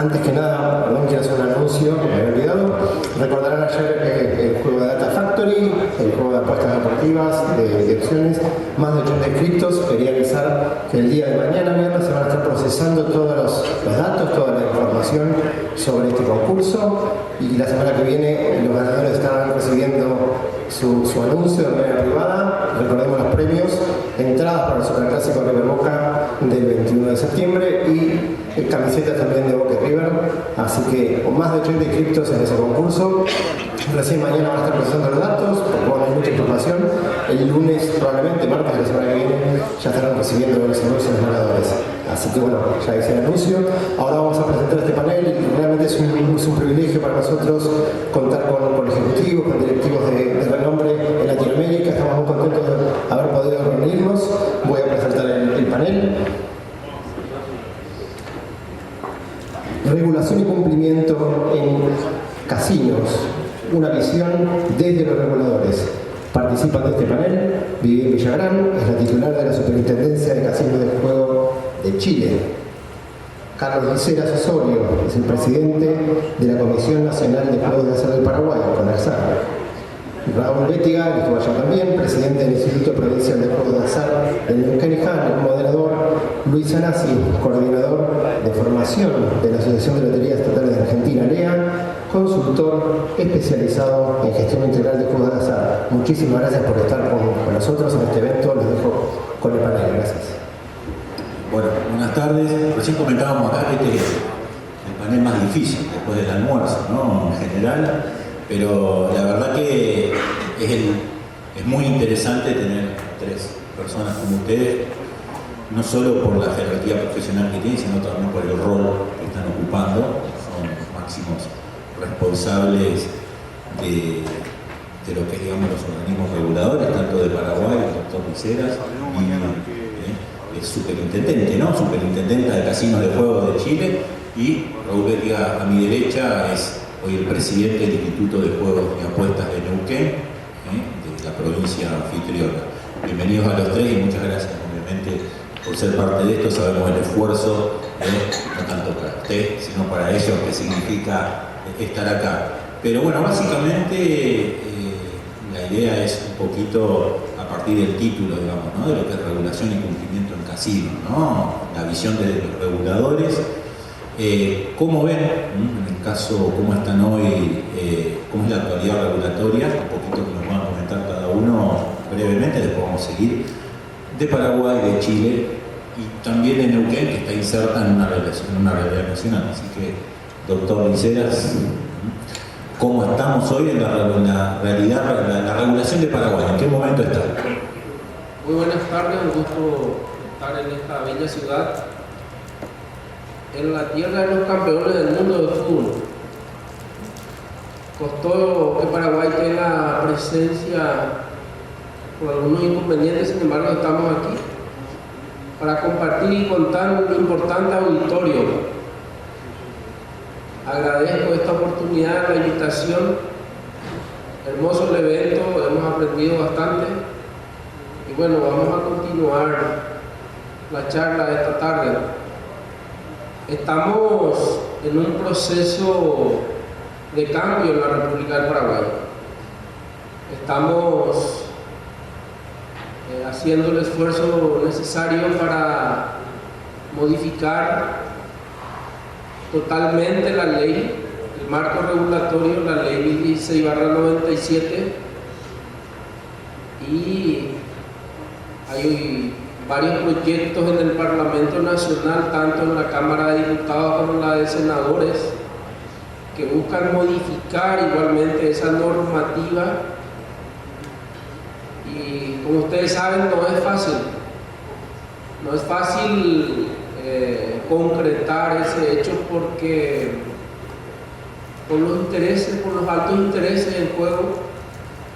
Antes que nada, perdón, quiero hacer un anuncio que me había olvidado. Recordarán ayer el juego de Data Factory, el juego de apuestas deportivas de opciones, más de 80 inscritos. Quería avisar que el día de mañana, viernes, se van a estar procesando todos los datos, toda la información sobre este concurso, y la semana que viene los ganadores estarán recibiendo su anuncio de manera privada. Recordemos los premios: entradas para el Superclásico River Boca del 21 de septiembre y camisetas también de Boca River. Así que con más de 80 inscritos en ese concurso. Recién mañana van a estar procesando los datos, porque bueno, hay mucha información. El lunes, probablemente martes de la semana que viene, ya estarán recibiendo los anuncios de los ganadores. Así que bueno, ya hice el anuncio. Ahora vamos a presentar este panel y realmente es un privilegio para nosotros contar con ejecutivos, con directivos de renombre en Latinoamérica. Estamos muy contentos de haber podido reunirnos. Voy a presentar el panel. Regulación y cumplimiento en casinos. Una visión desde los reguladores. Participan de este panel Vivian Villagrán, es la titular de la Superintendencia de Casinos de Juego de Chile. Carlos Liceras Osorio es el presidente de la Comisión Nacional de Juegos de Azar del Paraguay, CONARSAR. Raúl Bétiga, que estuvo allá también, presidente del Instituto Provincial de Juegos de Azar del Neuquén y Jan, moderador. Luis Anasi, coordinador de formación de la Asociación de Loterías Estatales de Argentina, ALEA, consultor especializado en gestión integral de juegos de azar. Muchísimas gracias por estar con nosotros en este evento. Les dejo con el panel. Gracias. Bueno, buenas tardes. Recién comentábamos acá que este es el panel más difícil después del almuerzo, ¿no? En general, pero la verdad que es muy interesante tener tres personas como ustedes, no solo por la jerarquía profesional que tienen, sino también por el rol que están ocupando. Son los máximos responsables de lo que es, digamos, los organismos reguladores, tanto de Paraguay, el doctor Liceras, y es superintendente, ¿no? Superintendenta de Casinos de Juegos de Chile, y Raúl Bétiga, a mi derecha, es hoy el presidente del Instituto de Juegos y Apuestas de Neuquén, de la provincia anfitriona. Bienvenidos a los tres y muchas gracias, obviamente, por ser parte de esto. Sabemos el esfuerzo, no tanto para usted, sino para ellos, que significa estar acá. Pero bueno, básicamente la idea es un poquito a partir del título, digamos, ¿no? De lo que es regulación y cumplimiento en casinos, ¿no? La visión de los reguladores. ¿Cómo ven, en el caso, cómo están hoy, cómo es la actualidad regulatoria? Un poquito que nos van a comentar cada uno brevemente, después vamos a seguir, de Paraguay, de Chile y también de Neuquén, que está inserta en una realidad nacional. Así que, doctor Liceras, ¿cómo estamos hoy en la realidad, la regulación de Paraguay? ¿En qué momento está? Muy buenas tardes, un gusto estar en esta bella ciudad, en la tierra de los campeones del mundo de fútbol. Costó que Paraguay tenga presencia por algunos inconvenientes, sin embargo estamos aquí para compartir y contar un importante auditorio. Agradezco esta oportunidad, la invitación, hermoso el evento, hemos aprendido bastante y bueno, vamos a continuar la charla de esta tarde. Estamos en un proceso de cambio en la República del Paraguay. Estamos haciendo el esfuerzo necesario para modificar totalmente la ley, el marco regulatorio, la ley 1016/97, y hay varios proyectos en el Parlamento Nacional, tanto en la Cámara de Diputados como en la de Senadores, que buscan modificar igualmente esa normativa. Y como ustedes saben, no es fácil concretar ese hecho, porque por los altos intereses en juego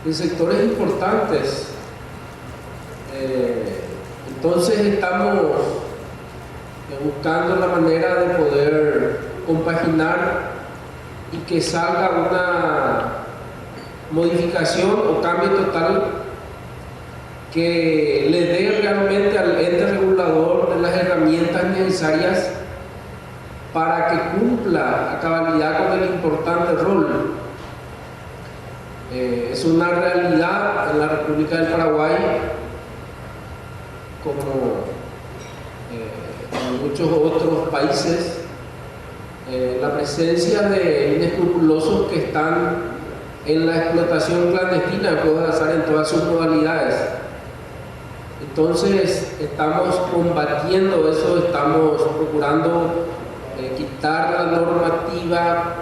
en sectores importantes, entonces estamos buscando la manera de poder compaginar y que salga una modificación o cambio total que le dé realmente al ente regulador de las herramientas necesarias para que cumpla a cabalidad con el importante rol. Es una realidad en la República del Paraguay, como en muchos otros países, la presencia de inescrupulosos que están en la explotación clandestina de juegos de azar en todas sus modalidades. Entonces estamos combatiendo eso, estamos procurando quitar la normativa,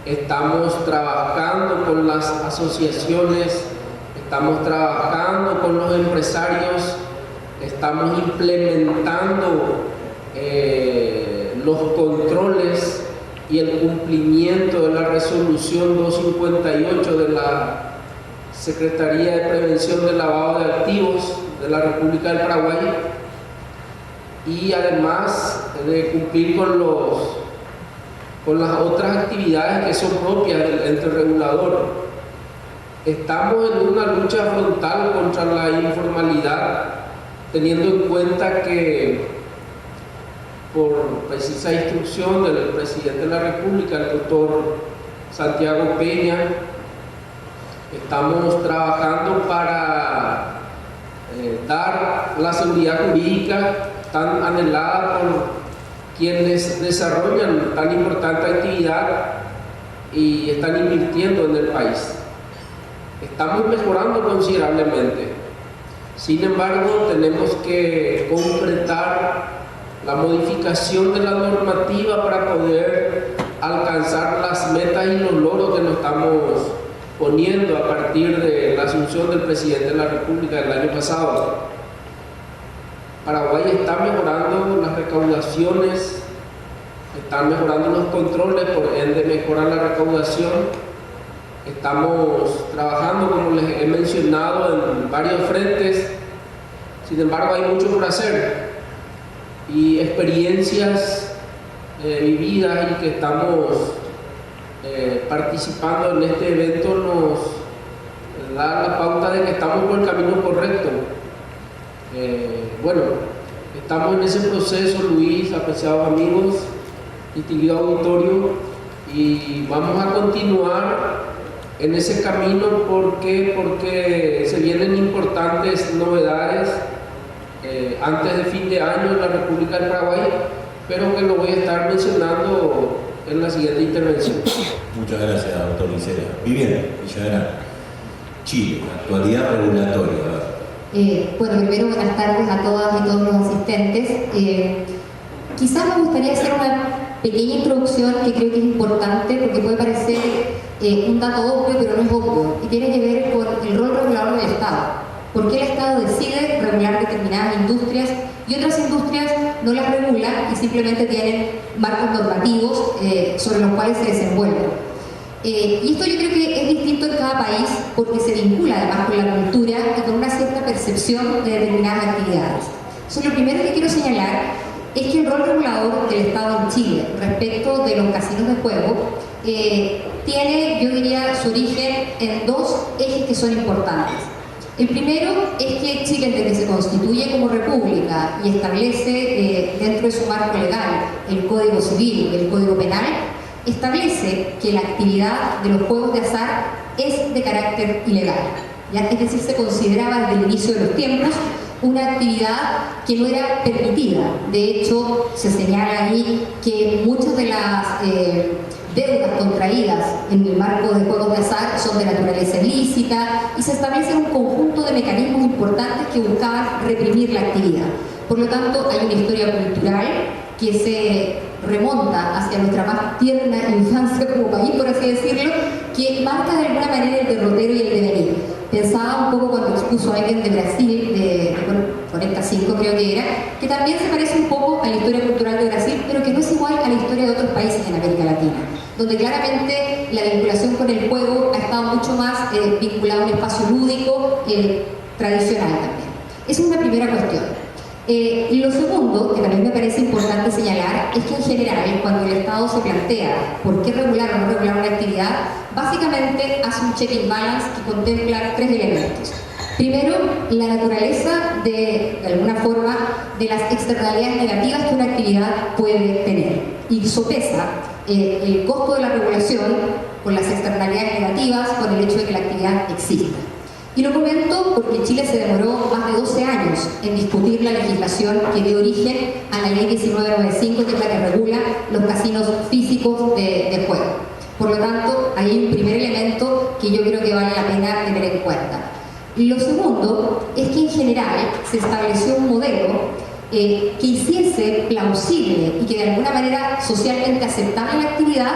estamos trabajando con las asociaciones, estamos trabajando con los empresarios, estamos implementando los controles y el cumplimiento de la resolución 258 de la Secretaría de Prevención del Lavado de Activos de la República del Paraguay, y además de cumplir con las otras actividades que son propias del ente regulador. Estamos en una lucha frontal contra la informalidad, teniendo en cuenta que por precisa instrucción del presidente de la República, el doctor Santiago Peña, estamos trabajando para dar la seguridad jurídica tan anhelada por quienes desarrollan tan importante actividad y están invirtiendo en el país. Estamos mejorando considerablemente. Sin embargo, tenemos que concretar la modificación de la normativa para poder alcanzar las metas y los logros que nos estamos poniendo a partir de la asunción del presidente de la República el año pasado. Paraguay está mejorando las recaudaciones, están mejorando los controles, por ende mejora la recaudación. Estamos trabajando, como les he mencionado, en varios frentes. Sin embargo, hay mucho por hacer y experiencias vividas y que estamos participando en este evento nos da la pauta de que estamos por el camino correcto. Bueno, estamos en ese proceso, Luis, apreciados amigos, distinguido auditorio, y vamos a continuar en ese camino porque se vienen importantes novedades antes de fin de año en la República del Paraguay, pero que lo voy a estar mencionando en la siguiente intervención. Muchas gracias, doctor Licera. Vivienda Villagrán, Chile, actualidad regulatoria. Bueno, primero buenas tardes a todas y todos los asistentes. Quizás me gustaría hacer una pequeña introducción que creo que es importante porque puede parecer un dato obvio, pero no es obvio, y tiene que ver con el rol regulador del Estado. ¿Por qué el Estado decide regular determinadas industrias y otras industrias no las regulan y simplemente tienen marcos normativos sobre los cuales se desenvuelven? Y esto yo creo que es distinto en cada país porque se vincula además con la cultura y con una cierta percepción de determinadas actividades. Entonces, lo primero que quiero señalar es que el rol regulador del Estado en Chile respecto de los casinos de juego tiene, yo diría, su origen en dos ejes que son importantes. El primero es que Chile, desde que se constituye como república y establece dentro de su marco legal el Código Civil y el Código Penal, establece que la actividad de los juegos de azar es de carácter ilegal, ¿ya? Es decir, se consideraba desde el inicio de los tiempos una actividad que no era permitida. De hecho, se señala ahí que muchas de las deudas contraídas en el marco de juegos de azar son de naturaleza ilícita y se establece un conjunto de mecanismos importantes que buscaban reprimir la actividad. Por lo tanto, hay una historia cultural que se remonta hacia nuestra más tierna infancia como país, por así decirlo, que marca de alguna manera el derrotero y el devenir. Pensaba un poco cuando expuso a alguien de Brasil, de 45 creo que era, que también se parece un poco a la historia cultural de Brasil, pero que no es igual a la historia de otros países en América Latina, donde claramente la vinculación con el juego ha estado mucho más vinculada a un espacio lúdico tradicional también. Esa es una primera cuestión. Y lo segundo, que también me parece importante señalar, es que en general, cuando el Estado se plantea por qué regular o no regular una actividad, básicamente hace un check and balance que contempla tres elementos. Primero, la naturaleza de alguna forma, de las externalidades negativas que una actividad puede tener. Y sopesa el costo de la regulación con las externalidades negativas, con el hecho de que la actividad exista. Y lo comento porque Chile se demoró más de 12 años en discutir la legislación que dio origen a la Ley 1995, que es la que regula los casinos físicos de juego. Por lo tanto, ahí hay un primer elemento que yo creo que vale la pena tener en cuenta. Lo segundo es que en general se estableció un modelo que hiciese plausible y que de alguna manera socialmente aceptable la actividad,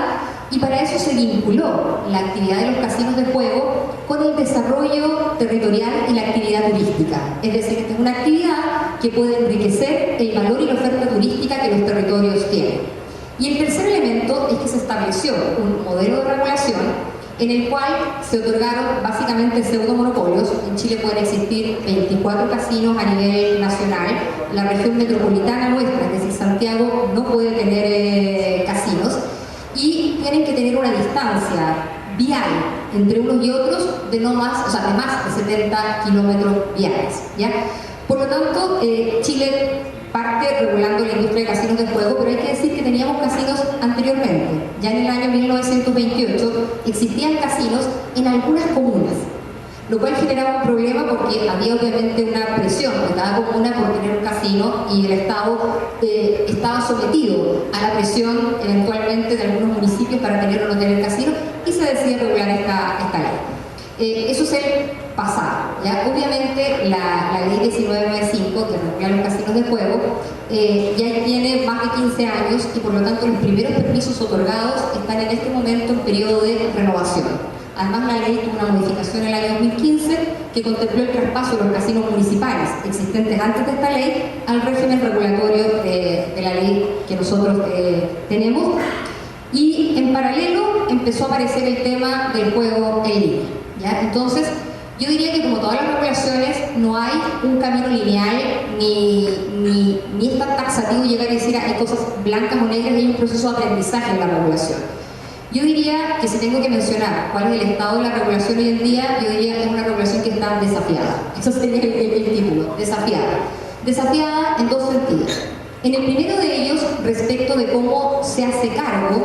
y para eso se vinculó la actividad de los casinos de juego con el desarrollo territorial y la actividad turística. Es decir, esta es una actividad que puede enriquecer el valor y la oferta turística que los territorios tienen. Y el tercer elemento es que se estableció un modelo de regulación en el cual se otorgaron básicamente pseudomonopolios. En Chile pueden existir 24 casinos a nivel nacional. La región metropolitana nuestra, es decir, Santiago, no puede tener casinos, y tienen que tener una distancia vial entre unos y otros de no más, o sea, de más de 70 kilómetros viales, ¿ya? Por lo tanto, Chile parte regulando la industria de casinos de juego, pero hay que decir que teníamos casinos anteriormente. Ya en el año 1928 existían casinos en algunas comunas, lo cual generaba un problema porque había obviamente una presión de cada comuna por tener un casino, y el Estado estaba sometido a la presión eventualmente de algunos municipios para tener o no tener casino, y se decide regular esta ley. Eso es el pasado, ¿ya? Obviamente la ley 1995, que regula los casinos de juego, ya tiene más de 15 años, y por lo tanto los primeros permisos otorgados están en este momento en periodo de renovación. Además, la ley tuvo una modificación en el año 2015 que contempló el traspaso de los casinos municipales existentes antes de esta ley al régimen regulatorio de la ley que nosotros tenemos. Y en paralelo empezó a aparecer el tema del juego en línea, ¿ya? Entonces, yo diría que como todas las regulaciones, no hay un camino lineal, ni es tan taxativo llegar a decir hay cosas blancas o negras, y hay un proceso de aprendizaje en la regulación. Yo diría que si tengo que mencionar cuál es el estado de la regulación hoy en día, yo diría que es una regulación que está desafiada. Eso sería el título, desafiada. Desafiada en dos sentidos. En el primero de ellos, respecto de cómo se hace cargo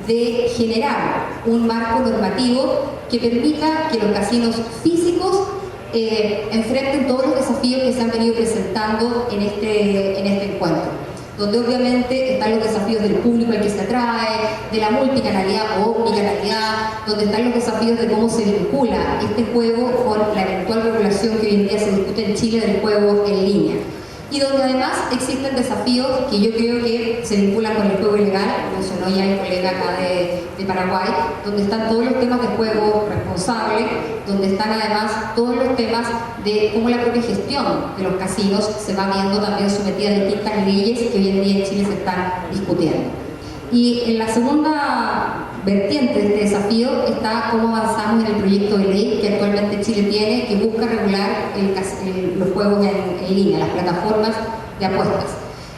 de generar un marco normativo que permita que los casinos físicos enfrenten todos los desafíos que se han venido presentando en este encuentro, donde obviamente están los desafíos del público al que se atrae, de la multicanalidad o omnicanalidad, donde están los desafíos de cómo se vincula este juego con la eventual regulación que hoy en día se discute en Chile del juego en línea. Y donde además existen desafíos que yo creo que se vinculan con el juego ilegal, mencionó ya el colega acá de Paraguay, donde están todos los temas de juego responsable, donde están además todos los temas de cómo la propia gestión de los casinos se va viendo también sometida a distintas leyes que hoy en día en Chile se están discutiendo. Y en la segunda vertiente de este desafío está cómo avanzamos en el proyecto de ley que actualmente Chile tiene, que busca regular los juegos en línea, las plataformas de apuestas.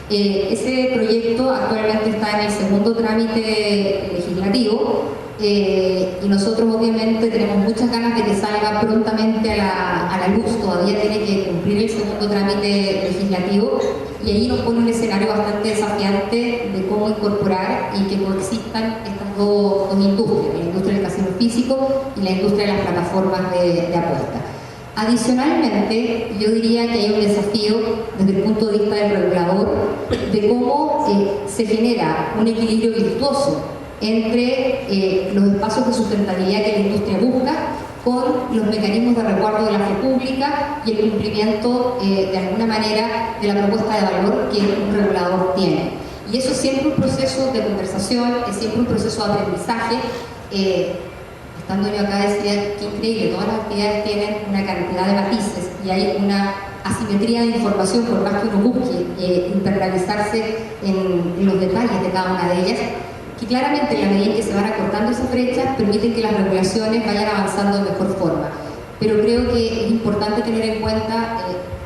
Ese proyecto actualmente está en el segundo trámite legislativo, y nosotros obviamente tenemos muchas ganas de que salga prontamente a la luz. Todavía tiene que cumplir el segundo trámite legislativo, y ahí nos pone un escenario bastante desafiante de cómo incorporar y que coexistan estas dos industrias, la industria del casino físico y la industria de las plataformas de apuesta. Adicionalmente, yo diría que hay un desafío desde el punto de vista del regulador de cómo se genera un equilibrio virtuoso entre los espacios de sustentabilidad que la industria busca con los mecanismos de resguardo de la fe pública y el cumplimiento, de alguna manera, de la propuesta de valor que un regulador tiene. Y eso es siempre un proceso de conversación, es siempre un proceso de aprendizaje. Estando yo acá decía que increíble, todas las actividades tienen una cantidad de matices y hay una asimetría de información por más que uno busque internalizarse en los detalles de cada una de ellas, que claramente en la medida en que se van acortando esas brechas permiten que las regulaciones vayan avanzando de mejor forma. Pero creo que es importante tener en cuenta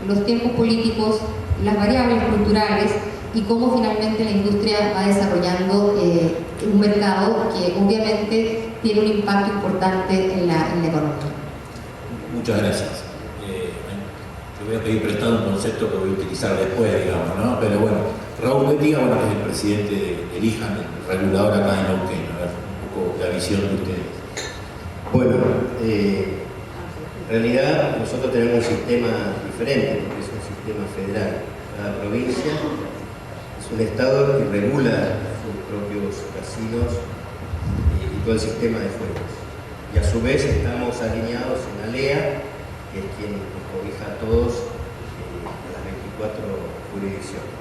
los tiempos políticos, las variables culturales y cómo finalmente la industria va desarrollando un mercado que obviamente tiene un impacto importante en la economía. Muchas gracias. voy a pedir prestado un concepto que voy a utilizar después, digamos, ¿no? Pero bueno, Raúl Bettiga, bueno, que es el presidente del IJAN, el regulador acá en Neuquén, a ver un poco la visión de ustedes. Bueno, en realidad nosotros tenemos un sistema diferente, porque es un sistema federal. Cada provincia es un estado que regula sus propios casinos y todo el sistema de juegos. Y a su vez estamos alineados en ALEA, que es quien nos cobija a todos en las 24 jurisdicciones.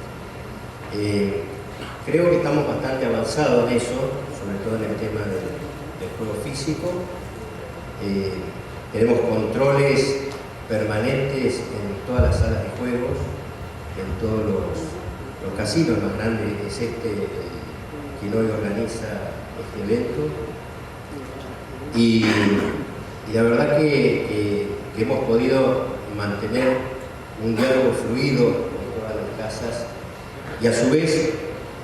Creo que estamos bastante avanzados en eso, sobre todo en el tema del juego físico. Tenemos controles permanentes en todas las salas de juegos, en todos los casinos. Más grande es quien hoy organiza este evento. Y la verdad que hemos podido mantener un diálogo fluido con todas las casas y a su vez,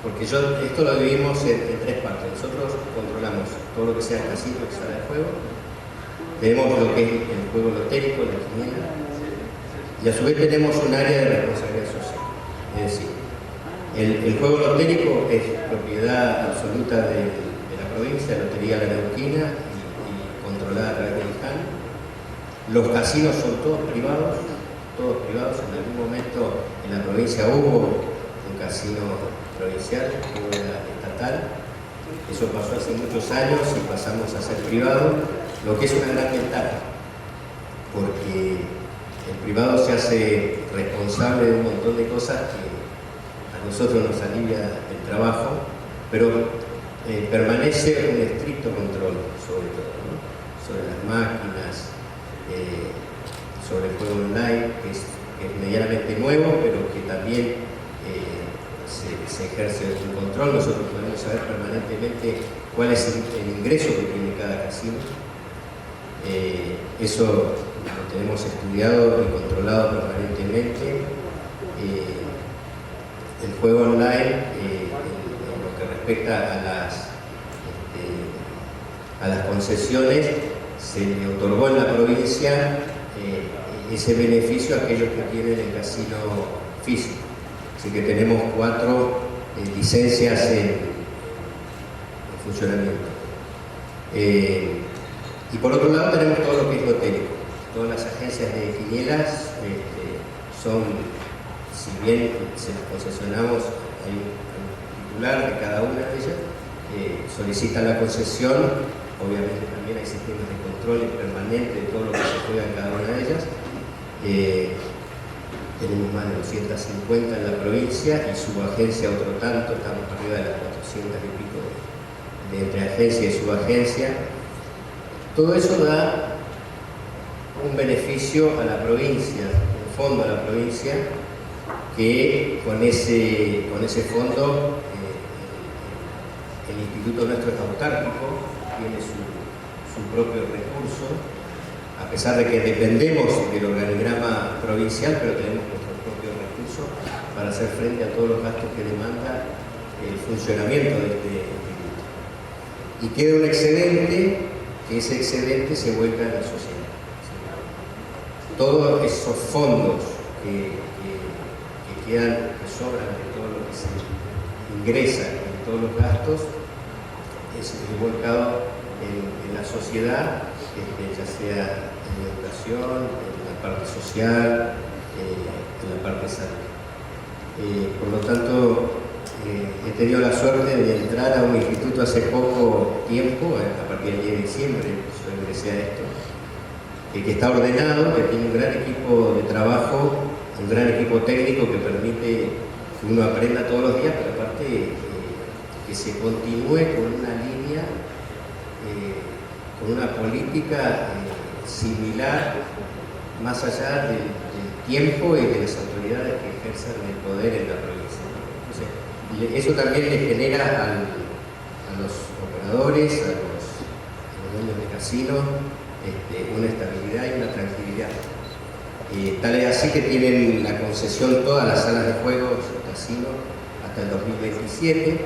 porque esto lo dividimos en tres partes. Nosotros controlamos todo lo que sea casino y sala de juego, tenemos lo que es el juego lotérico, la quiniela, y a su vez tenemos un área de responsabilidad social. Es decir, el juego lotérico es propiedad absoluta de la provincia, Lotería La Neuquina, y controlada a través del IJAN. Los casinos son todos privados. En algún momento en la provincia hubo un casino provincial, hubo una estatal. Eso pasó hace muchos años y pasamos a ser privado, lo que es una gran ventaja, porque el privado se hace responsable de un montón de cosas que a nosotros nos alivia el trabajo, pero permanece un estricto control sobre todo, ¿no? Sobre las máquinas, sobre el juego online, que es medianamente nuevo, pero que también se ejerce un control. Nosotros podemos saber permanentemente cuál es el ingreso que tiene cada casino. Eso lo tenemos estudiado y controlado permanentemente. El juego online, en lo que respecta a las concesiones, se le otorgó en la provincia ese beneficio a aquellos que tienen el casino físico. Así que tenemos 4 licencias en funcionamiento. Y por otro lado tenemos todo lo que es lotérico. Todas las agencias de quinielas son, si bien se las concesionamos, hay un titular de cada una de ellas, solicita la concesión. Obviamente también hay sistemas de control permanente de todo lo que se juega en cada una de ellas. Tenemos más de 250 en la provincia y subagencia otro tanto, estamos arriba de las 400 y pico de entre agencia y subagencia. Todo eso da un beneficio a la provincia, un fondo a la provincia, que con ese fondo el instituto nuestro es autárquico, tiene su propio recurso, a pesar de que dependemos del organigrama provincial, pero tenemos nuestro propio recurso para hacer frente a todos los gastos que demanda el funcionamiento de este instituto. Y queda un excedente, que ese excedente se vuelca en la sociedad. Todos esos fondos que quedan, que sobran de todo lo que se ingresa en todos los gastos, es volcado en la sociedad, ya sea en la educación, en la parte social, en la parte de salud. Por lo tanto, he tenido la suerte de entrar a un instituto hace poco tiempo, a partir del 10 de diciembre, yo ingresé a esto, que está ordenado, que tiene un gran equipo de trabajo, un gran equipo técnico que permite que uno aprenda todos los días, pero aparte que se continúe con una línea, con una política similar, más allá del tiempo y de las autoridades que ejercen el poder en la provincia. Entonces, eso también le genera a los operadores, a los dueños de casinos, una estabilidad y una tranquilidad. Tal es así que tienen la concesión todas las salas de juegos, casinos, hasta el 2027,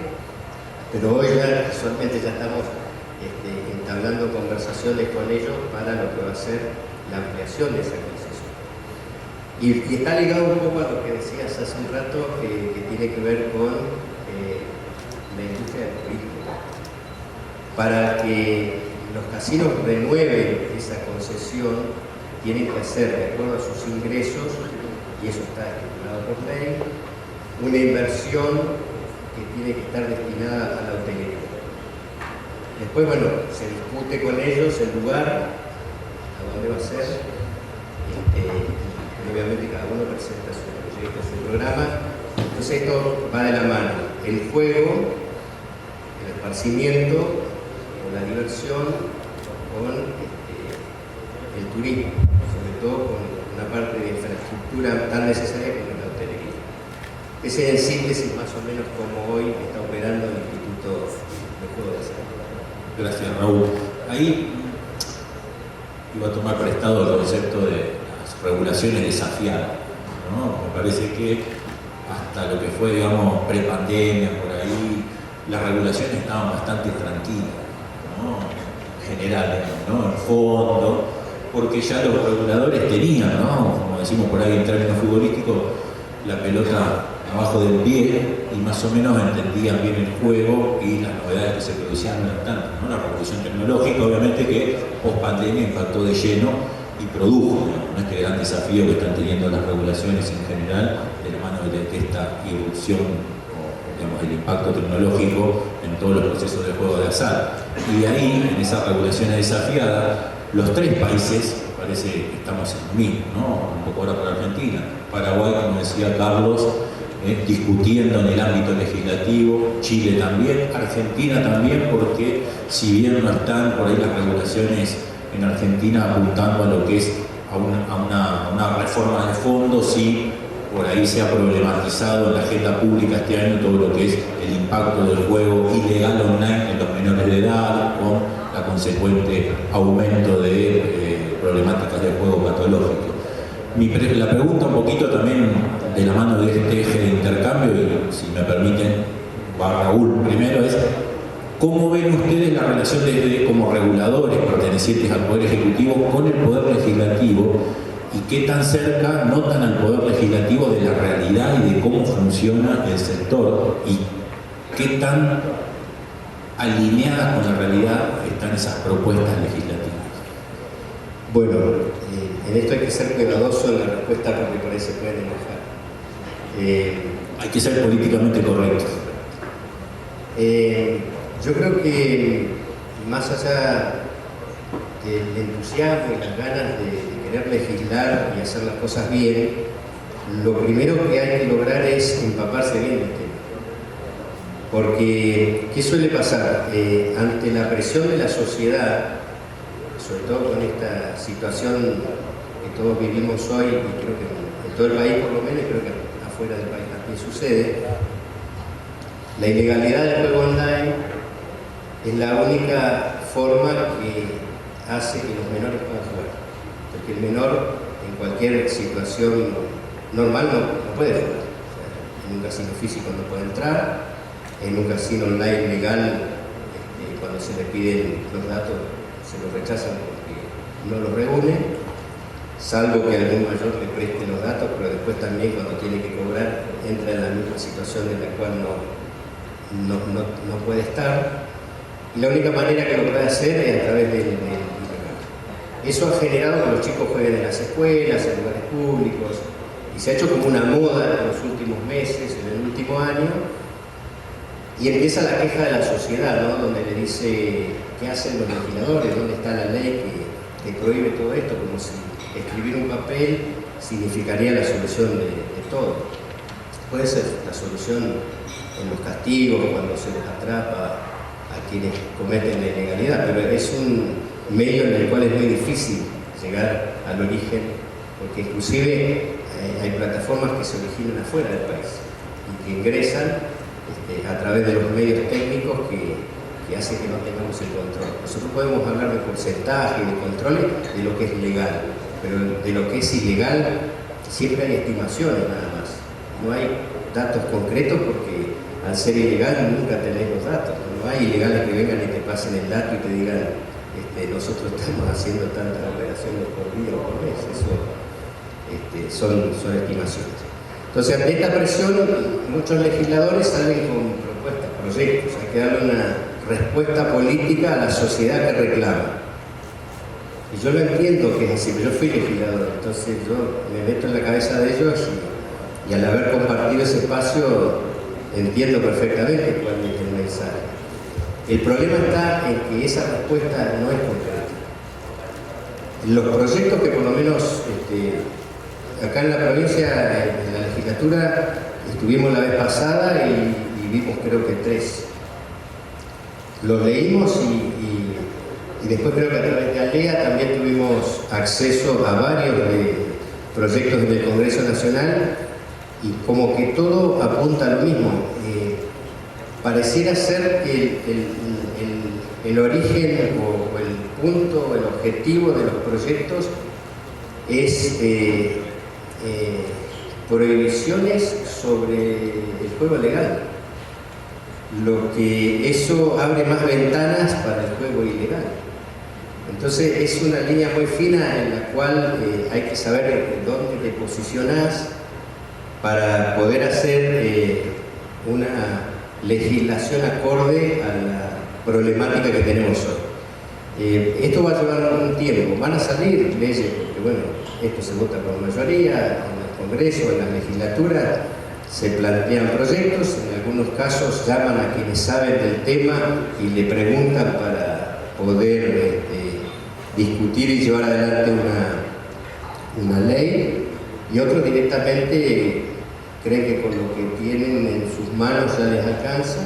pero hoy ya casualmente ya estamos entablando conversaciones con ellos para lo que va a ser la ampliación de esa concesión. Y está ligado un poco a lo que decías hace un rato, que tiene que ver con la industria del turismo. Para que los casinos renueven esa concesión, tienen que hacer, de acuerdo a sus ingresos, y eso está estipulado por ley, una inversión que tiene que estar destinada a la hotelería. Después, bueno, se discute con ellos el lugar, a dónde va a ser, y obviamente cada uno presenta su proyecto, su programa. Entonces esto va de la mano. El juego, el esparcimiento, con la diversión, con el turismo, sobre todo con una parte de infraestructura tan necesaria como la hotelería. Ese es en síntesis más o menos como hoy está operando el Instituto de Juego de Azar. Gracias, Raúl. Ahí iba a tomar prestado el concepto de las regulaciones desafiadas, ¿no? Me parece que hasta lo que fue, digamos, prepandemia, por ahí, las regulaciones estaban bastante tranquilas, ¿no? En general, ¿no? En fondo, porque ya los reguladores tenían, ¿no? Como decimos por ahí en términos futbolísticos, la pelota abajo del pie y más o menos entendían bien el juego y las novedades que se producían no eran tantas, ¿no? La revolución tecnológica, obviamente, que post pandemia impactó de lleno y produjo, ¿no? Este gran desafío que están teniendo las regulaciones en general de la mano de esta irrupción o, digamos, el impacto tecnológico en todos los procesos de juego de azar. Y de ahí, en esas regulaciones desafiadas, los tres países, parece que estamos en lo mismo, ¿no? Un poco ahora para Argentina, Paraguay, como decía Carlos, discutiendo en el ámbito legislativo, Chile también, Argentina también, porque si bien no están por ahí las regulaciones en Argentina apuntando a lo que es a una reforma de fondo, sí por ahí se ha problematizado en la agenda pública este año todo lo que es el impacto del juego ilegal online en los menores de edad, con la consecuente aumento de problemáticas del juego patológico. La pregunta un poquito también de la mano de este eje de intercambio, y si me permiten, va Raúl primero, es ¿cómo ven ustedes la relación como reguladores pertenecientes al Poder Ejecutivo con el Poder Legislativo y qué tan cerca notan al Poder Legislativo de la realidad y de cómo funciona el sector y qué tan alineadas con la realidad están esas propuestas legislativas? Bueno, en esto hay que ser cuidadoso en la respuesta porque por ahí se pueden enojar. Hay que ser políticamente correctos. Yo creo que más allá del entusiasmo y las ganas de querer legislar y hacer las cosas bien, lo primero que hay que lograr es empaparse bien del tema. Porque, ¿qué suele pasar? Ante la presión de la sociedad, sobre todo con esta situación que todos vivimos hoy, y creo que en todo el país por lo menos, y creo que afuera del país también sucede, la ilegalidad del juego online es la única forma que hace que los menores puedan jugar. Porque el menor, en cualquier situación normal, no puede jugar. O sea, en un casino físico no puede entrar, en un casino online legal, cuando se le piden los datos, se los rechazan porque no los reúne, salvo que algún mayor le preste los datos, pero después también cuando tiene que cobrar entra en la misma situación en la cual no puede estar. Y la única manera que lo puede hacer es a través del ilegal. Eso ha generado que los chicos jueguen en las escuelas, en lugares públicos, y se ha hecho como una moda en los últimos meses, en el último año, y empieza la queja de la sociedad, ¿no? Donde le dice qué hacen los legisladores, dónde está la ley que prohíbe todo esto, como si escribir un papel significaría la solución de todo. Puede ser la solución en los castigos, cuando se les atrapa a quienes cometen la ilegalidad, pero es un medio en el cual es muy difícil llegar al origen, porque inclusive hay plataformas que se originan afuera del país y que ingresan a través de los medios técnicos que hacen que no tengamos el control. Nosotros podemos hablar de porcentaje, de control, de lo que es legal, pero de lo que es ilegal siempre hay estimaciones nada más. No hay datos concretos porque al ser ilegal nunca tenés los datos. No hay ilegales que vengan y te pasen el dato y te digan nosotros estamos haciendo tantas operaciones por día o por mes. Eso son estimaciones. Entonces, ante esta presión, muchos legisladores salen con propuestas, proyectos. Hay que darle una respuesta política a la sociedad que reclama. Y yo lo entiendo que es así, pero yo fui legislador, entonces yo me meto en la cabeza de ellos y al haber compartido ese espacio entiendo perfectamente cuál es el mensaje. El problema está en que esa respuesta no es concreta. Los proyectos que por lo menos acá en la provincia, en la legislatura, estuvimos la vez pasada y vimos creo que 3. Los leímos y después creo que a través de ALEA también tuvimos acceso a varios proyectos del Congreso Nacional y como que todo apunta a lo mismo. Pareciera ser que el origen o el punto, el objetivo de los proyectos es prohibiciones sobre el juego legal. Lo que eso abre más ventanas para el juego ilegal. Entonces es una línea muy fina en la cual hay que saber dónde te posicionás para poder hacer una legislación acorde a la problemática que tenemos hoy. Esto va a llevar un tiempo, van a salir leyes, porque bueno, esto se vota por mayoría, en el Congreso, en la legislatura, se plantean proyectos, en algunos casos llaman a quienes saben del tema y le preguntan para poder discutir y llevar adelante una ley, y otros directamente creen que con lo que tienen en sus manos ya les alcanza,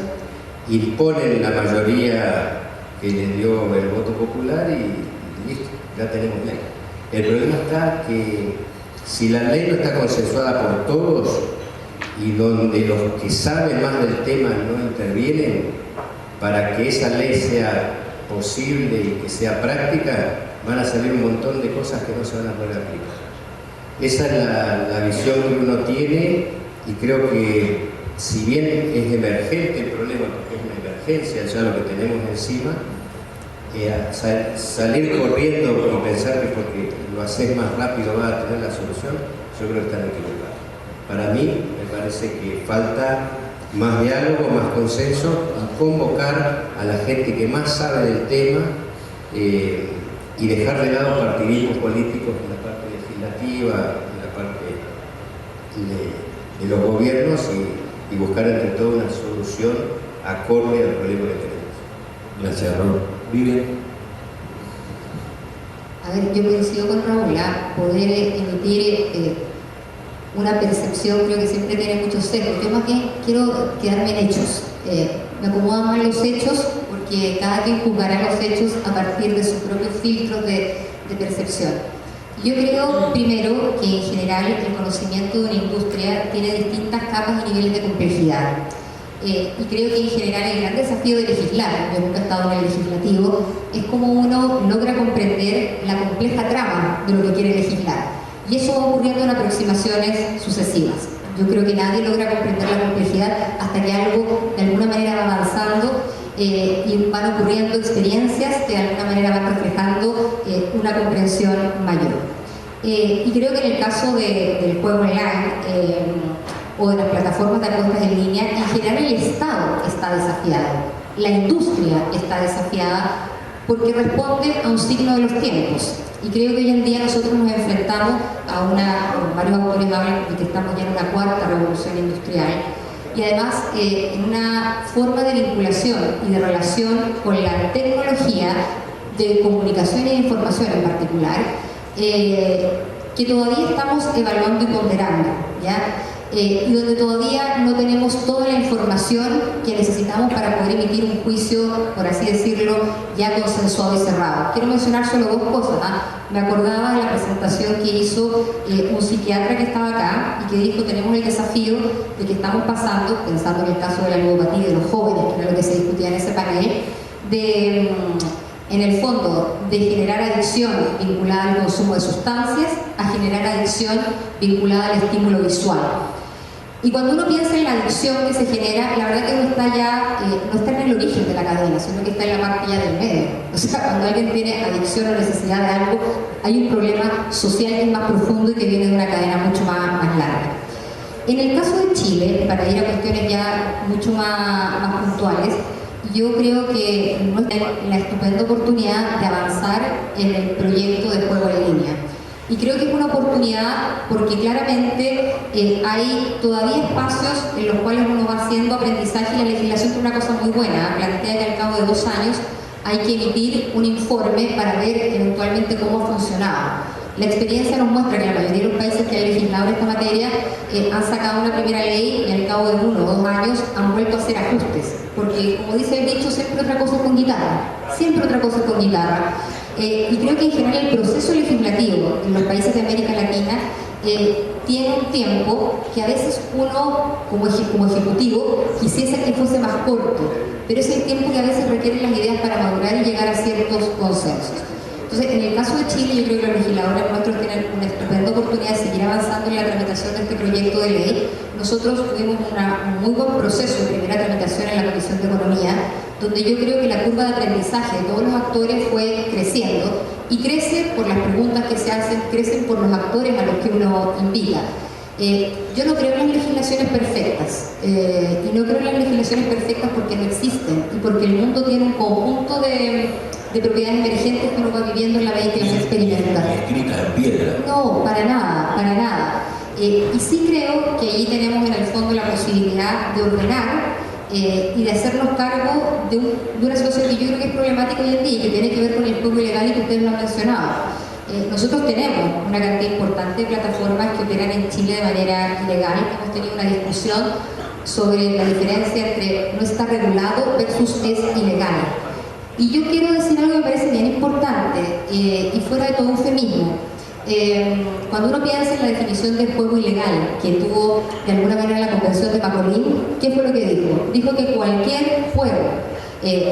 imponen la mayoría que les dio el voto popular y listo, ya tenemos ley. El problema está que si la ley no está consensuada por todos y donde los que saben más del tema no intervienen para que esa ley sea posible y que sea práctica, van a salir un montón de cosas que no se van a poder aplicar. Esa es la visión que uno tiene y creo que si bien es emergente el problema, porque es una emergencia ya lo que tenemos encima, salir corriendo y pensar que porque lo haces más rápido vas a tener la solución, yo creo que están equivocados. Para mí me parece que falta más diálogo, más consenso y convocar a la gente que más sabe del tema y dejar de lado partidismos políticos en la parte legislativa, en la parte de los gobiernos y buscar entre todos una solución acorde al problema que tenemos. Gracias, Raúl. Vivian. A ver, yo coincido con Raúl, poder emitir una percepción creo que siempre tiene muchos sesgos. Yo más bien quiero quedarme en hechos. Me acomodan más los hechos porque cada quien juzgará los hechos a partir de sus propios filtros de percepción. Yo creo, primero, que en general el conocimiento de una industria tiene distintas capas y niveles de complejidad. Y creo que en general el gran desafío de legislar, yo nunca he estado en el legislativo, es cómo uno logra comprender la compleja trama de lo que quiere legislar. Y eso va ocurriendo en aproximaciones sucesivas. Yo creo que nadie logra comprender la complejidad hasta que algo de alguna manera va avanzando y van ocurriendo experiencias que de alguna manera van reflejando una comprensión mayor. Y creo que en el caso del juego online o de las plataformas de apuestas en línea, en general el Estado está desafiado, la industria está desafiada porque responde a un signo de los tiempos. Y creo que hoy en día nosotros nos enfrentamos a varios autores hablan de que estamos ya en una cuarta revolución industrial y además en una forma de vinculación y de relación con la tecnología de comunicación e información en particular, que todavía estamos evaluando y ponderando, ¿ya? Y donde todavía no tenemos toda la información que necesitamos para poder emitir un juicio, por así decirlo, ya consensuado y cerrado. Quiero mencionar solo dos cosas. Me acordaba de la presentación que hizo un psiquiatra que estaba acá y que dijo: tenemos el desafío de que estamos pasando, pensando en el caso de la ludopatía de los jóvenes, que era lo que se discutía en ese panel, en el fondo, de generar adicción vinculada al consumo de sustancias a generar adicción vinculada al estímulo visual. Y cuando uno piensa en la adicción que se genera, la verdad que no está ya, no está en el origen de la cadena, sino que está en la parte ya del medio. O sea, cuando alguien tiene adicción o necesidad de algo, hay un problema social que es más profundo y que viene de una cadena mucho más larga. En el caso de Chile, para ir a cuestiones ya mucho más puntuales, yo creo que no es la estupenda oportunidad de avanzar en el proyecto de juego en línea. Y creo que es una oportunidad porque claramente hay todavía espacios en los cuales uno va haciendo aprendizaje y la legislación es una cosa muy buena. Plantea que al cabo de 2 años hay que emitir un informe para ver eventualmente cómo ha funcionado. La experiencia nos muestra que la mayoría de los países que han legislado en esta materia han sacado una primera ley y al cabo de 1 o 2 años han vuelto a hacer ajustes. Porque, como dice el dicho, siempre otra cosa es con guitarra. Siempre otra cosa es con guitarra. Y creo que en general el proceso legislativo en los países de América Latina tiene un tiempo que a veces uno, como ejecutivo, quisiese que fuese más corto. Pero es el tiempo que a veces requieren las ideas para madurar y llegar a ciertos consensos. Entonces, en el caso de Chile, yo creo que los legisladores nuestros tienen una estupenda oportunidad de seguir avanzando en la tramitación de este proyecto de ley. Nosotros tuvimos un muy buen proceso de primera tramitación en la Comisión de Economía, donde yo creo que la curva de aprendizaje de todos los actores fue creciendo y crece por las preguntas que se hacen, crecen por los actores a los que uno invita. Yo no creo en las legislaciones perfectas y no creo en las legislaciones perfectas porque no existen y porque el mundo tiene un conjunto de propiedades emergentes que uno va viviendo en la medida que las experimenta. Escritas en piedra. No, para nada, para nada. Y sí creo que ahí tenemos en el fondo la posibilidad de ordenar y de hacernos cargo de una situación que yo creo que es problemática hoy en día y que tiene que ver con el juego ilegal y que ustedes lo han mencionado. Nosotros tenemos una cantidad importante de plataformas que operan en Chile de manera ilegal. Hemos tenido una discusión sobre la diferencia entre no está regulado versus es ilegal. Y yo quiero decir algo que me parece bien importante y fuera de todo eufemismo. Cuando uno piensa en la definición del juego ilegal que tuvo de alguna manera la Convención de Macolín, ¿qué fue lo que dijo? Dijo que cualquier juego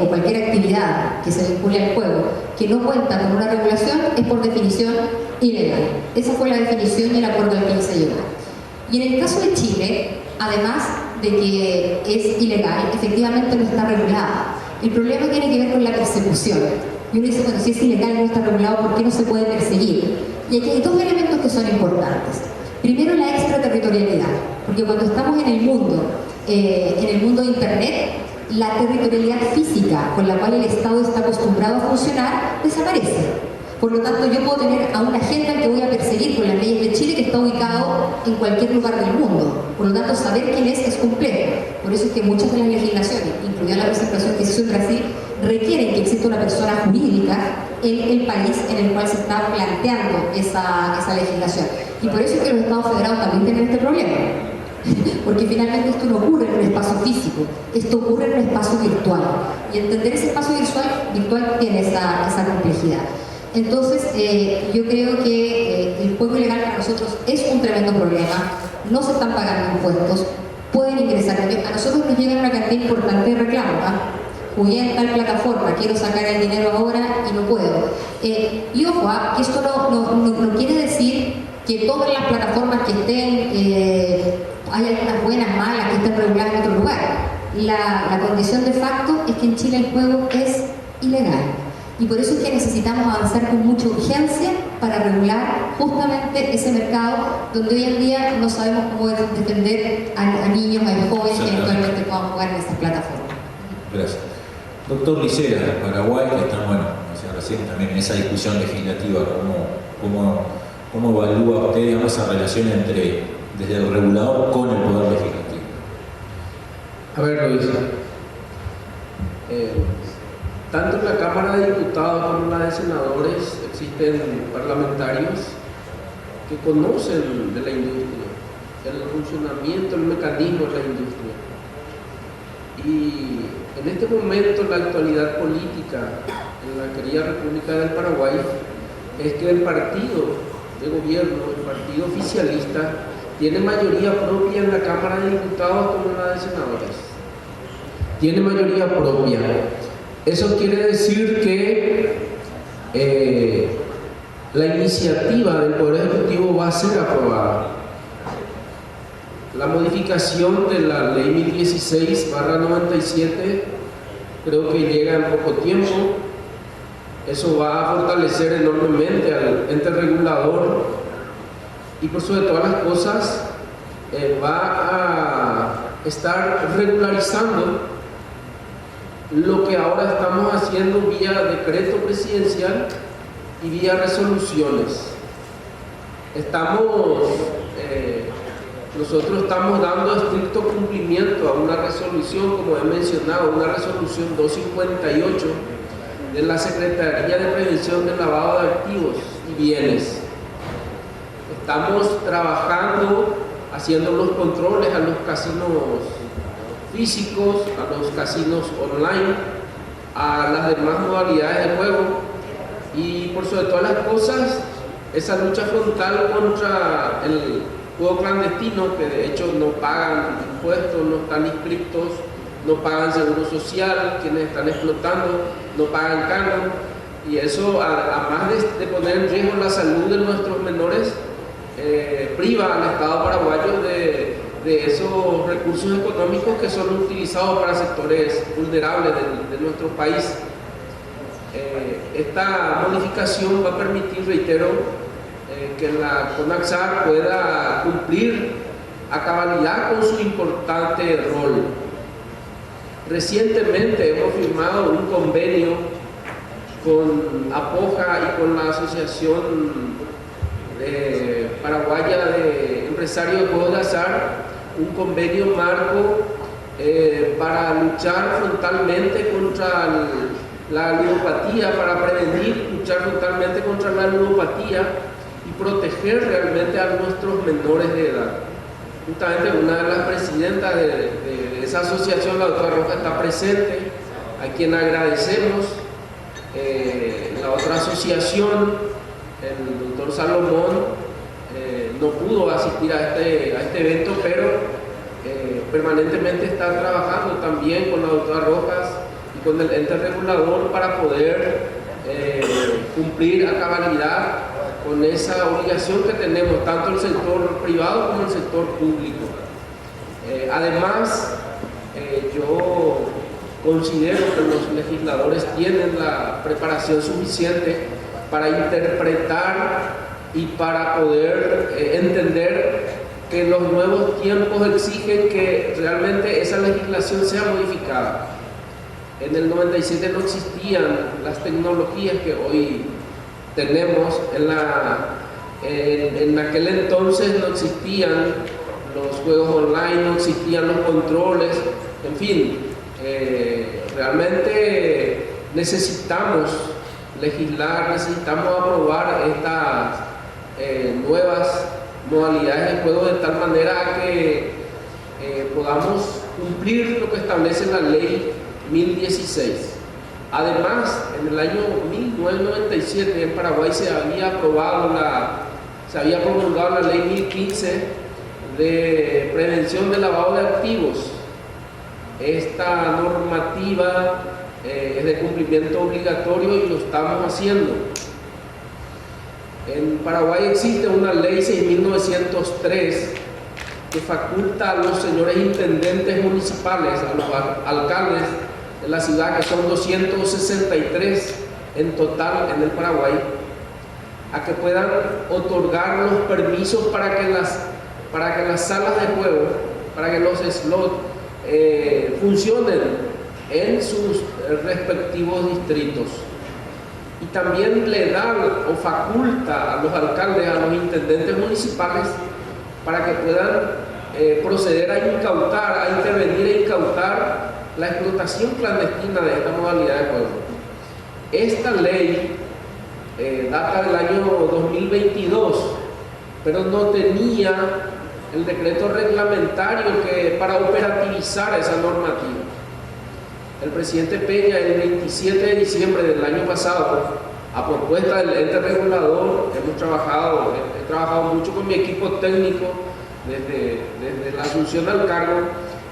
o cualquier actividad que se vincule al juego que no cuenta con una regulación es por definición ilegal. Esa fue la definición y el acuerdo al que se llegó. Y en el caso de Chile, además de que es ilegal, efectivamente no está regulada. El problema tiene que ver con la persecución. Y uno dice, bueno, si es ilegal y no está regulado, ¿por qué no se puede perseguir? Y aquí hay 2 elementos que son importantes. Primero, la extraterritorialidad, porque cuando estamos en el mundo de Internet, la territorialidad física con la cual el Estado está acostumbrado a funcionar desaparece. Por lo tanto, yo puedo tener a un agente al que voy a perseguir con las leyes de Chile que está ubicado en cualquier lugar del mundo. Por lo tanto, saber quién es complejo. Por eso es que muchas de las legislaciones, incluida la presentación que se hizo en Brasil, requieren que exista una persona jurídica en el país en el cual se está planteando esa legislación. Y por eso es que los Estados federados también tienen este problema. Porque finalmente esto no ocurre en un espacio físico, esto ocurre en un espacio virtual. Y entender ese espacio virtual tiene esa complejidad. Entonces, yo creo que el juego ilegal para nosotros es un tremendo problema, no se están pagando impuestos, pueden ingresar. A nosotros nos llega una cantidad importante de reclamos. Jugué en tal plataforma, quiero sacar el dinero ahora y no puedo. Y ojo, que esto no quiere decir que todas las plataformas que estén, hay algunas buenas, malas, que estén reguladas en otro lugar. La condición de facto es que en Chile el juego es ilegal. Y por eso es que necesitamos avanzar con mucha urgencia para regular justamente ese mercado donde hoy en día no sabemos cómo defender a niños, a jóvenes que eventualmente puedan jugar en esas plataformas. Gracias. Doctor Licera, de Paraguay, que está, bueno, recién también en esa discusión legislativa, ¿cómo evalúa usted, digamos, esa relación desde el regulador con el Poder Legislativo? A ver, Luis, tanto en la Cámara de Diputados como en la de Senadores existen parlamentarios que conocen de la industria, el funcionamiento, el mecanismo de la industria. Y en este momento la actualidad política en la querida República del Paraguay es que el partido de gobierno, el partido oficialista, tiene mayoría propia en la Cámara de Diputados como en la de Senadores. Tiene mayoría propia. Eso quiere decir que la iniciativa del Poder Ejecutivo va a ser aprobada. La modificación de la ley 1016/97 creo que llega en poco tiempo. Eso va a fortalecer enormemente al ente regulador y por sobre todas las cosas va a estar regularizando lo que ahora estamos haciendo vía decreto presidencial y vía resoluciones. Nosotros estamos dando estricto cumplimiento a una resolución, como he mencionado, una resolución 258 de la Secretaría de Prevención del Lavado de Activos y Bienes. Estamos trabajando, haciendo los controles a los casinos físicos, a los casinos online, a las demás modalidades de juego y por sobre todas las cosas, esa lucha frontal contra el juego clandestino, que de hecho no pagan impuestos, no están inscritos, no pagan seguro social, quienes están explotando, no pagan canon, y eso, además de poner en riesgo la salud de nuestros menores, priva al Estado paraguayo de esos recursos económicos que son utilizados para sectores vulnerables de nuestro país. Esta modificación va a permitir, reitero, que la CONAXAR pueda cumplir a cabalidad con su importante rol. Recientemente hemos firmado un convenio con APOJA y con la Asociación Paraguaya de Empresarios de Juegos de Azar, un convenio marco para luchar frontalmente contra la ludopatía, para prevenir, luchar frontalmente contra la ludopatía y proteger realmente a nuestros menores de edad. Justamente una de las presidentas de esa asociación, la doctora Roja, está presente, a quien agradecemos. La otra asociación, el doctor Salomón, no pudo asistir a este evento, pero permanentemente está trabajando también con la doctora Rojas y con el ente regulador para poder cumplir a cabalidad con esa obligación que tenemos, tanto el sector privado como el sector público. Además, yo considero que los legisladores tienen la preparación suficiente para interpretar y para poder entender que los nuevos tiempos exigen que realmente esa legislación sea modificada. En el 97 no existían las tecnologías que hoy tenemos, en aquel entonces no existían los juegos online, no existían los controles, en fin, realmente necesitamos legislar, necesitamos aprobar estas nuevas modalidades de juego de tal manera que podamos cumplir lo que establece la ley 1016. Además, en el año 1997 en Paraguay se había promulgado la ley 1015 de prevención del lavado de activos. Esta normativa es de cumplimiento obligatorio y lo estamos haciendo. En Paraguay existe una ley 6903 que faculta a los señores intendentes municipales, a los alcaldes de la ciudad, que son 263 en total en el Paraguay, a que puedan otorgar los permisos para que las salas de juego, para que los slots funcionen en sus respectivos distritos. Y también le da o faculta a los alcaldes, a los intendentes municipales, para que puedan proceder a incautar, a intervenir e incautar la explotación clandestina de esta modalidad de juego. Esta ley data del año 2022, pero no tenía el decreto reglamentario para operativizar esa normativa. El presidente Peña, el 27 de diciembre del año pasado, a propuesta del ente regulador, he trabajado mucho con mi equipo técnico desde la asunción al cargo.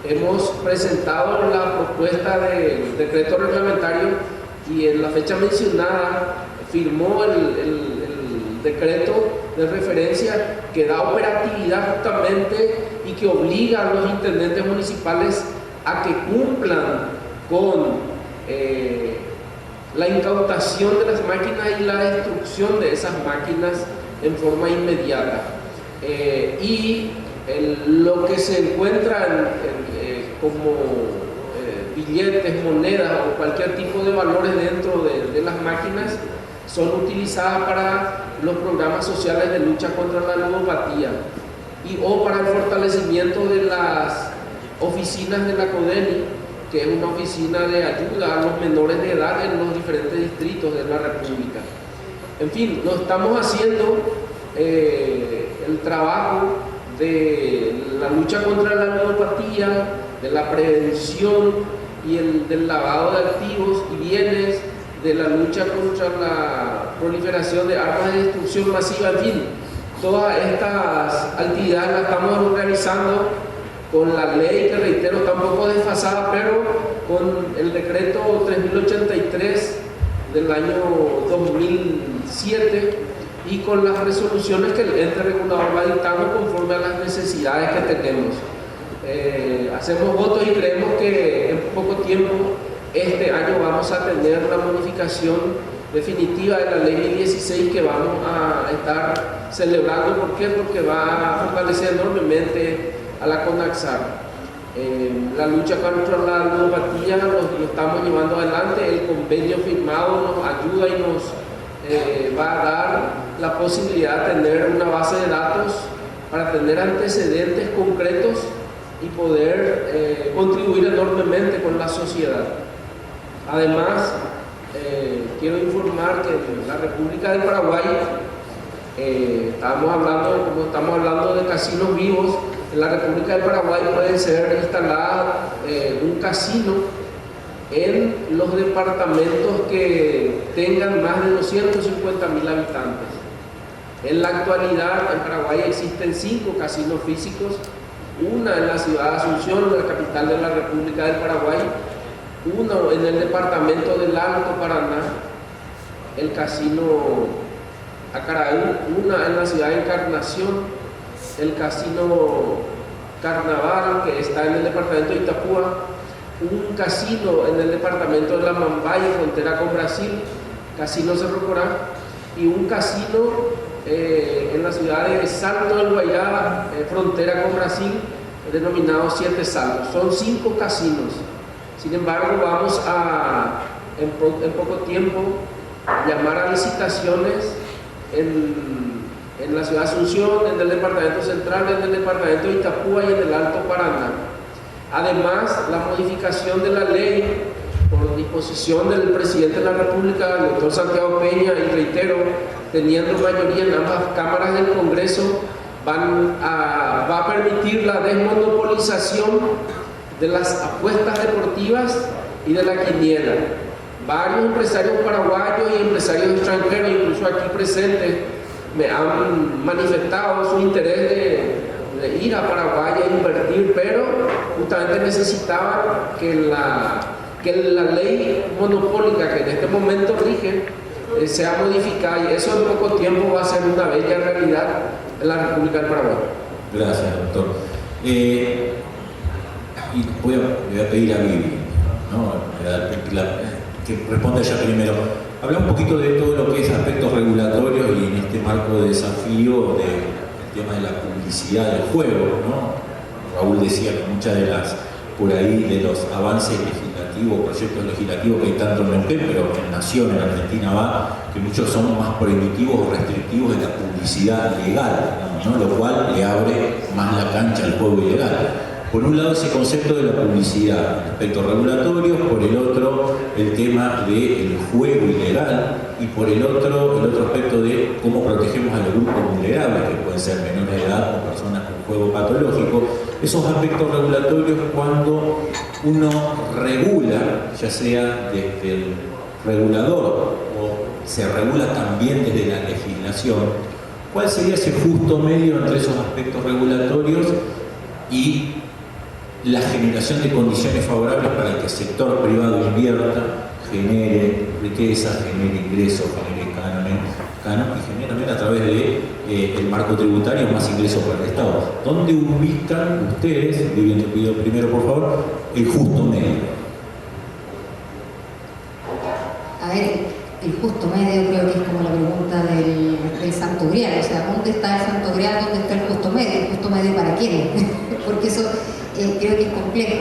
Hemos presentado la propuesta del decreto reglamentario y en la fecha mencionada firmó decreto de referencia que da operatividad justamente y que obliga a los intendentes municipales a que cumplan con la incautación de las máquinas y la destrucción de esas máquinas en forma inmediata. Lo que se encuentra como billetes, monedas o cualquier tipo de valores dentro de las máquinas son utilizadas para los programas sociales de lucha contra la ludopatía o para el fortalecimiento de las oficinas de la CODENI, que es una oficina de ayuda a los menores de edad en los diferentes distritos de la República. En fin, lo estamos haciendo el trabajo de la lucha contra la ludopatía, de la prevención y del lavado de activos y bienes, de la lucha contra la proliferación de armas de destrucción masiva, en fin, todas estas actividades las estamos organizando con la ley, que reitero está un poco desfasada, pero con el decreto 3083 del año 2007 y con las resoluciones que el ente regulador va dictando conforme a las necesidades que tenemos. Hacemos votos y creemos que en poco tiempo, este año, vamos a tener la modificación definitiva de la ley 1016 que vamos a estar celebrando. ¿Por qué? Porque va a fortalecer enormemente a la CONAXAR. La lucha contra la ludopatía lo estamos llevando adelante. El convenio firmado nos ayuda y nos va a dar la posibilidad de tener una base de datos para tener antecedentes concretos y poder contribuir enormemente con la sociedad. Además, quiero informar que en la República del Paraguay estamos hablando de casinos vivos. En la República del Paraguay puede ser instalada un casino en los departamentos que tengan más de 250.000 habitantes. En la actualidad en Paraguay existen 5 casinos físicos, una en la ciudad de Asunción, la capital de la República del Paraguay, uno en el departamento del Alto Paraná, el casino Acaraú, una en la ciudad de Encarnación, el casino Carnaval, que está en el departamento de Itapúa, un casino en el departamento de La Mambay, frontera con Brasil, Casino Cerro Corá, y un casino en la ciudad de Salto del Guairá, frontera con Brasil, denominado Siete Saltos. Son 5 casinos. Sin embargo, vamos a, en poco tiempo, llamar a licitaciones en la ciudad de Asunción, en el departamento central, en el departamento de Itapúa y en el Alto Paraná. Además, la modificación de la ley por disposición del presidente de la República, el doctor Santiago Peña, y reitero, teniendo mayoría en ambas cámaras del Congreso, va a permitir la desmonopolización de las apuestas deportivas y de la quiniela. Varios empresarios paraguayos y empresarios extranjeros, incluso aquí presentes, me han manifestado su interés de ir a Paraguay a invertir, pero justamente necesitaban que la ley monopólica que en este momento rige sea modificada, y eso en poco tiempo va a ser una bella realidad en la República del Paraguay. Gracias, doctor. Y voy a pedir a Vivi, ¿no? Que responda ella primero. Habla un poquito de todo lo que es aspectos regulatorios y en este marco de desafío del tema de la publicidad del juego, ¿no? Raúl decía que muchas de los avances legislativos, proyectos legislativos que hay tanto en Neuquén, pero en Nación, en Argentina que muchos son más prohibitivos o restrictivos de la publicidad legal, ¿no? Lo cual le abre más la cancha al juego ilegal. Por un lado, ese concepto de la publicidad, aspectos regulatorios; por el otro, el tema del juego ilegal; y por el otro aspecto de cómo protegemos a los grupos vulnerables, que pueden ser menores de edad o personas con juego patológico. Esos aspectos regulatorios, cuando uno regula, ya sea desde el regulador o se regula también desde la legislación, ¿cuál sería ese justo medio entre esos aspectos regulatorios y la generación de condiciones favorables para que el sector privado invierta, genere riqueza, genere ingresos, genere ¿no? Y generan a través de el marco tributario más ingresos para el Estado. ¿Dónde ubican ustedes, Vivian, te pido primero por favor, el justo medio? A ver, el justo medio creo que es como la pregunta del Santo Grial, o sea, ¿dónde está el Santo Grial? ¿Dónde está el justo medio? ¿El justo medio para quién? Porque eso creo que es complejo.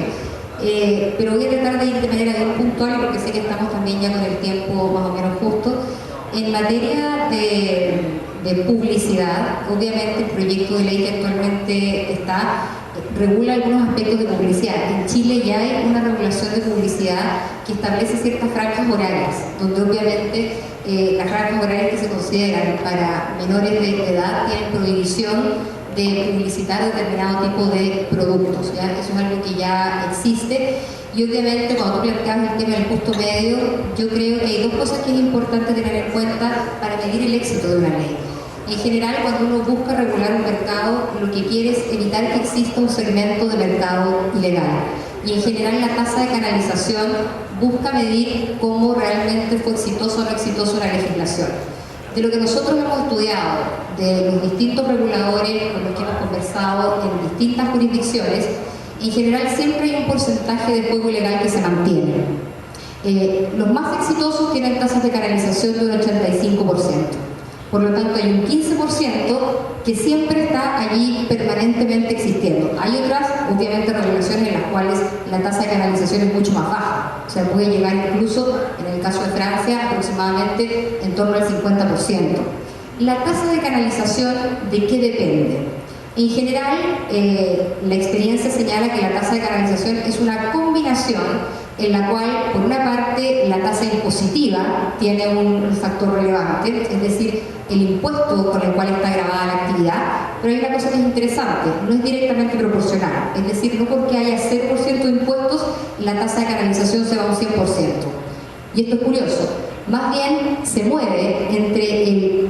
Pero voy a tratar de ir de manera bien puntual porque sé que estamos también ya con el tiempo más o menos justo. En materia de publicidad, obviamente el proyecto de ley que actualmente está regula algunos aspectos de publicidad. En Chile ya hay una regulación de publicidad que establece ciertas franjas horarias, donde obviamente las franjas horarias que se consideran para menores de edad tienen prohibición de publicitar determinado tipo de productos, ¿ya? Eso es algo que ya existe. Y obviamente cuando tú planteas el tema del justo medio, yo creo que hay dos cosas que es importante tener en cuenta para medir el éxito de una ley. En general, cuando uno busca regular un mercado, lo que quiere es evitar que exista un segmento de mercado ilegal. Y en general la tasa de canalización busca medir cómo realmente fue exitoso o no exitoso la legislación. De lo que nosotros hemos estudiado, de los distintos reguladores con los que hemos conversado en distintas jurisdicciones, en general siempre hay un porcentaje de juego ilegal que se mantiene. Los más exitosos tienen tasas de canalización de un 85%. Por lo tanto, hay un 15% que siempre está allí permanentemente existiendo. Hay otras, obviamente, regulaciones en las cuales la tasa de canalización es mucho más baja. O sea, puede llegar incluso, en el caso de Francia, aproximadamente en torno al 50%. La tasa de canalización, ¿de qué depende? En general, la experiencia señala que la tasa de canalización es una combinación en la cual, por una parte, la tasa impositiva tiene un factor relevante, es decir, el impuesto con el cual está grabada la actividad, pero hay una cosa que es interesante, no es directamente proporcional, es decir, no porque haya 0% de impuestos, la tasa de canalización se va a un 100%. Y esto es curioso, más bien se mueve entre el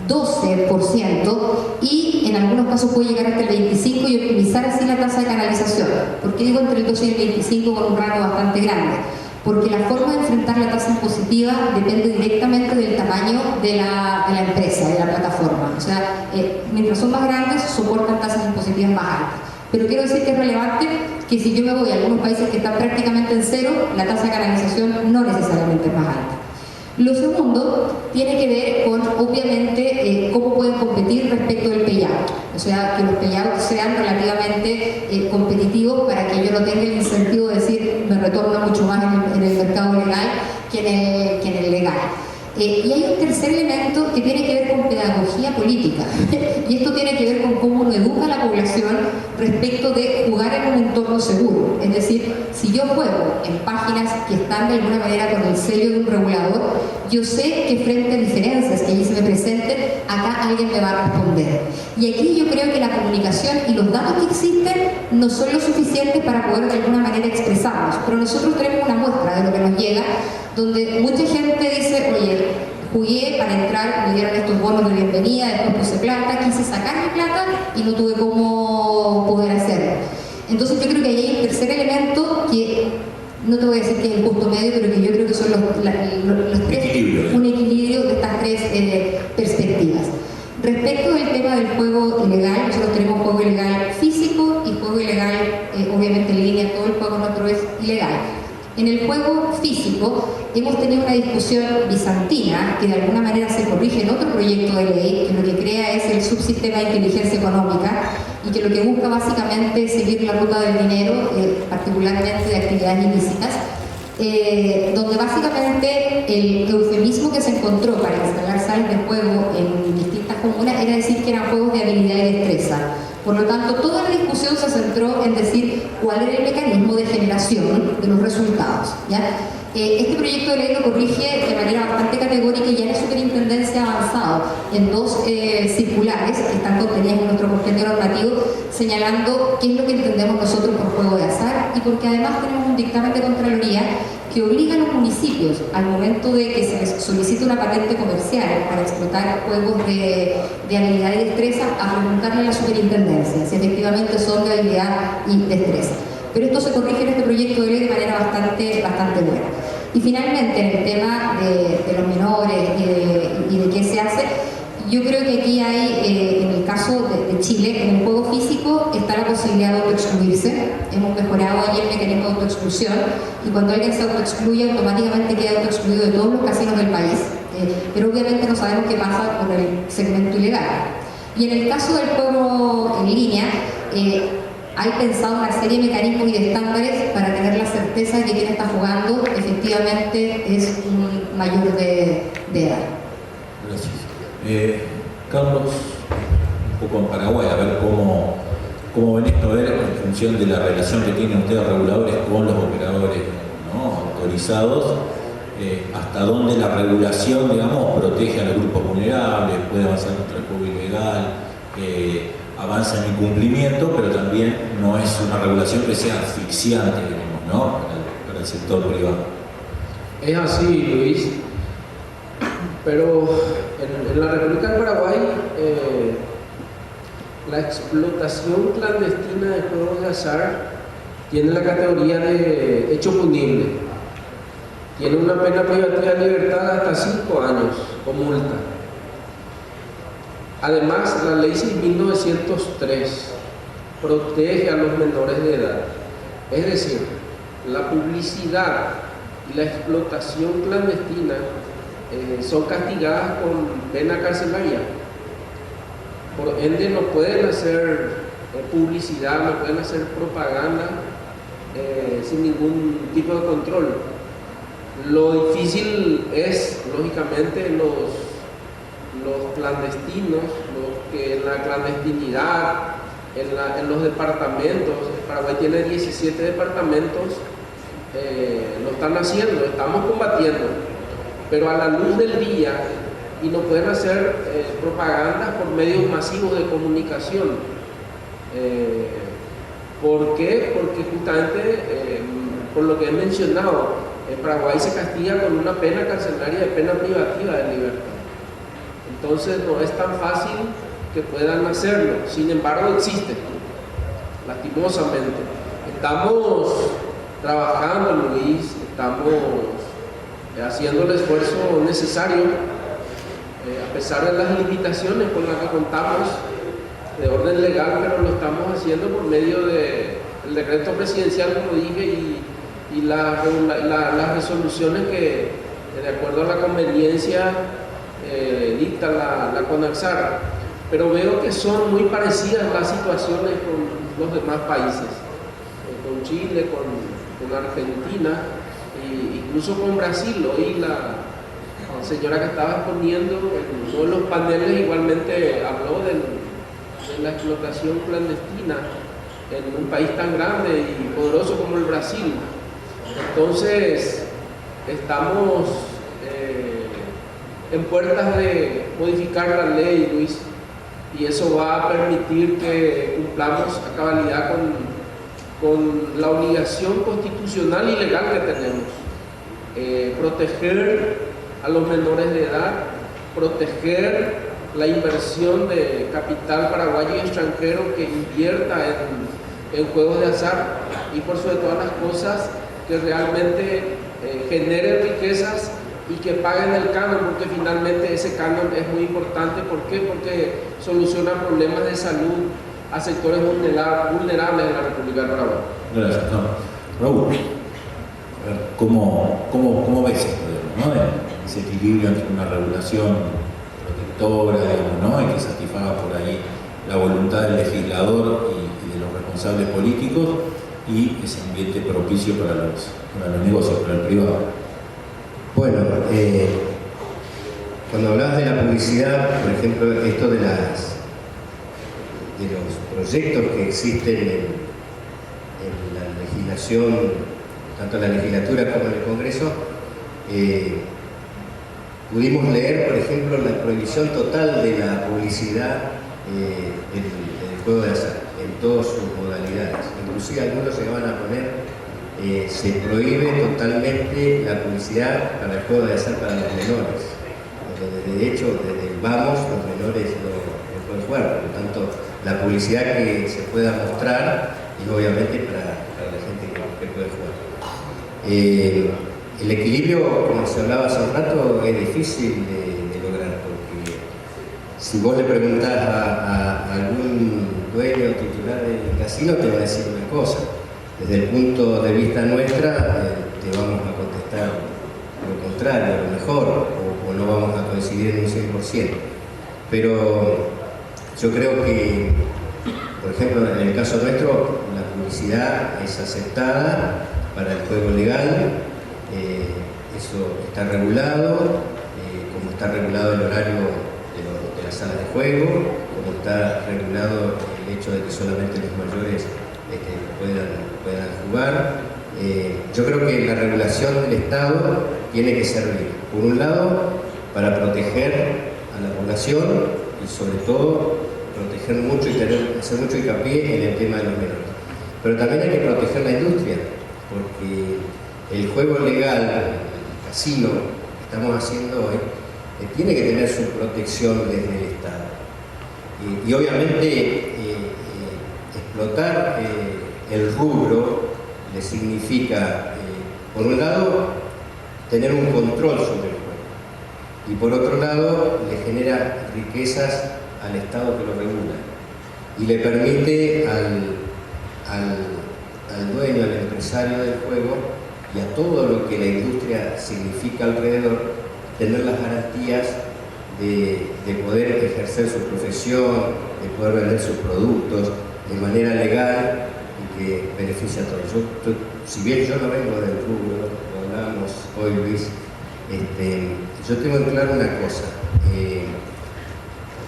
12% y en algunos casos puede llegar hasta el 25% y optimizar así la tasa de canalización. ¿Por qué digo entre el 12 y el 25 con un rango bastante grande? Porque la forma de enfrentar la tasa impositiva depende directamente del tamaño de la empresa, de la plataforma. O sea, mientras son más grandes, soportan tasas impositivas más altas. Pero quiero decir que es relevante que si yo me voy a algunos países que están prácticamente en cero, la tasa de canalización no necesariamente es más alta. Lo segundo tiene que ver con, obviamente, cómo pueden competir respecto del payout. O sea, que los payouts sean relativamente competitivos para que yo no tenga el incentivo de decir me retorno mucho más en el mercado legal que en el legal. Y hay un tercer elemento que tiene que ver con pedagogía política. Y esto tiene que ver con cómo uno educa a la población respecto de jugar en un entorno seguro. Es decir, si yo juego en páginas que están de alguna manera con el sello de un regulador, yo sé que frente a diferencias que allí se me presenten, acá alguien me va a responder. Y aquí yo creo que la comunicación y los datos que existen no son lo suficientes para poder de alguna manera expresarlos. Pero nosotros tenemos una muestra de lo que nos llega, donde mucha gente dice, oye, jugué para entrar, me dieron estos bonos de bienvenida, después puse plata, quise sacar mi plata y no tuve cómo poder hacerlo. Entonces yo creo que ahí hay un tercer elemento que, no te voy a decir que es el justo medio, pero que yo creo que son los tres, un equilibrio de estas tres perspectivas. Respecto del tema del juego ilegal, nosotros tenemos juego ilegal físico y juego ilegal, obviamente en línea, todo el juego nuestro es ilegal. En el juego físico hemos tenido una discusión bizantina que de alguna manera se corrige en otro proyecto de ley que lo que crea es el subsistema de inteligencia económica y que lo que busca básicamente es seguir la ruta del dinero, particularmente de actividades ilícitas, donde básicamente el eufemismo que se encontró para instalar salas de juego en distintas comunas era decir que eran juegos de habilidad y destreza. Por lo tanto, toda la discusión se centró en decir cuál era el mecanismo de generación de los resultados, ¿ya? Este proyecto de ley lo corrige de manera bastante categórica y ya la superintendencia ha avanzado en dos circulares que están contenidas en nuestro compendio normativo señalando qué es lo que entendemos nosotros por juego de azar y porque además tenemos un dictamen de Contraloría que obliga a los municipios al momento de que se les solicite una patente comercial para explotar juegos de habilidad y destreza a preguntarle a la superintendencia si efectivamente son de habilidad y destreza. Pero esto se corrige en este proyecto de ley de manera bastante buena. Y finalmente, en el tema de los menores y de qué es se hace. Yo creo que aquí hay, en el caso de Chile, en el juego físico está la posibilidad de autoexcluirse. Hemos mejorado ahí el mecanismo de autoexclusión y cuando alguien se autoexcluye automáticamente queda autoexcluido de todos los casinos del país. Pero obviamente no sabemos qué pasa con el segmento ilegal. Y en el caso del juego en línea, hay pensado una serie de mecanismos y de estándares para tener la certeza de que quien está jugando efectivamente es un mayor de edad. Gracias. Carlos, un poco en Paraguay, a ver cómo ven esto, a ver en función de la relación que tienen ustedes reguladores con los operadores, ¿no?, autorizados, hasta dónde la regulación, digamos, protege a los grupos vulnerables, puede avanzar contra el juego ilegal, avanza en incumplimiento, pero también no es una regulación que sea asfixiante, digamos, ¿no?, para el sector privado. Es así, Luis, pero en la República del Paraguay la explotación clandestina de juegos de azar tiene la categoría de hecho punible. Tiene una pena privativa de libertad hasta 5 años o multa. Además, la ley 6.903 protege a los menores de edad. Es decir, la publicidad y la explotación clandestina son castigadas con pena carcelaria. Por ende, no pueden hacer publicidad, no pueden hacer propaganda sin ningún tipo de control. Lo difícil es, lógicamente, los clandestinos, los que en la clandestinidad, en los departamentos. Paraguay tiene 17 departamentos, lo están haciendo, estamos combatiendo, pero a la luz del día, y no pueden hacer propaganda por medios masivos de comunicación. ¿Por qué? Porque justamente, por lo que he mencionado, en Paraguay se castiga con una pena carcelaria de pena privativa de libertad. Entonces no es tan fácil que puedan hacerlo, sin embargo existe, lastimosamente. Estamos trabajando, Luis, estamos haciendo el esfuerzo necesario, a pesar de las limitaciones con las que contamos de orden legal, pero lo estamos haciendo por medio del decreto presidencial, como dije, y las resoluciones que, de acuerdo a la conveniencia, dicta la CONAXAR. Pero veo que son muy parecidas las situaciones con los demás países, con Chile, con Argentina, e incluso con Brasil. Hoy la señora que estaba exponiendo en uno de los paneles igualmente habló de la explotación clandestina en un país tan grande y poderoso como el Brasil. Entonces, estamos en puertas de modificar la ley, Luis, y eso va a permitir que cumplamos a cabalidad con la obligación constitucional y legal que tenemos. Proteger a los menores de edad, proteger la inversión de capital paraguayo y extranjero que invierta en juegos de azar, y por sobre todas las cosas que realmente generen riquezas y que paguen el canon, porque finalmente ese canon es muy importante. ¿Por qué? Porque soluciona problemas de salud a sectores vulnerables de la República del Paraguay. Gracias. Raúl, ¿cómo ves esto, ¿no?, ese equilibrio entre una regulación protectora, digamos, ¿no?, y que satisfaga por ahí la voluntad del legislador y de los responsables políticos, y ese ambiente propicio para los negocios, para el privado? Bueno, cuando hablabas de la publicidad, por ejemplo, esto de los proyectos que existen en la legislación, tanto en la legislatura como en el Congreso, pudimos leer, por ejemplo, la prohibición total de la publicidad del juego de azar, en todas sus modalidades. Inclusive algunos se van a poner, se prohíbe totalmente la publicidad para el juego de azar para los menores. De hecho, desde el vamos, los menores no pueden jugar, por lo tanto, la publicidad que se pueda mostrar es obviamente para la gente que puede jugar. El equilibrio, como se hablaba hace un rato, es difícil de lograr. porque si vos le preguntás a algún dueño o titular del casino, te va a decir una cosa. Desde el punto de vista nuestra, te vamos a contestar lo contrario, a lo mejor, o no vamos a coincidir en un 100%. Pero yo creo que, por ejemplo, en el caso nuestro, la publicidad es aceptada para el juego legal, eso está regulado, como está regulado el horario de las salas de juego, como está regulado el hecho de que solamente los mayores puedan jugar. Yo creo que la regulación del Estado tiene que servir, por un lado, para proteger a la población y sobre todo proteger mucho y hacer mucho hincapié en el tema de los menores. Pero también hay que proteger la industria, porque el juego legal, el casino que estamos haciendo hoy, tiene que tener su protección desde el Estado. Y obviamente explotar el rubro le significa, por un lado, tener un control sobre el juego, y por otro lado, le genera riquezas al Estado que lo regula y le permite al dueño, al empresario del juego y a todo lo que la industria significa alrededor, tener las garantías de poder ejercer su profesión, de poder vender sus productos de manera legal y que beneficie a todos. Si bien yo no vengo del rubro, lo hablábamos hoy, Luis, yo tengo en claro una cosa.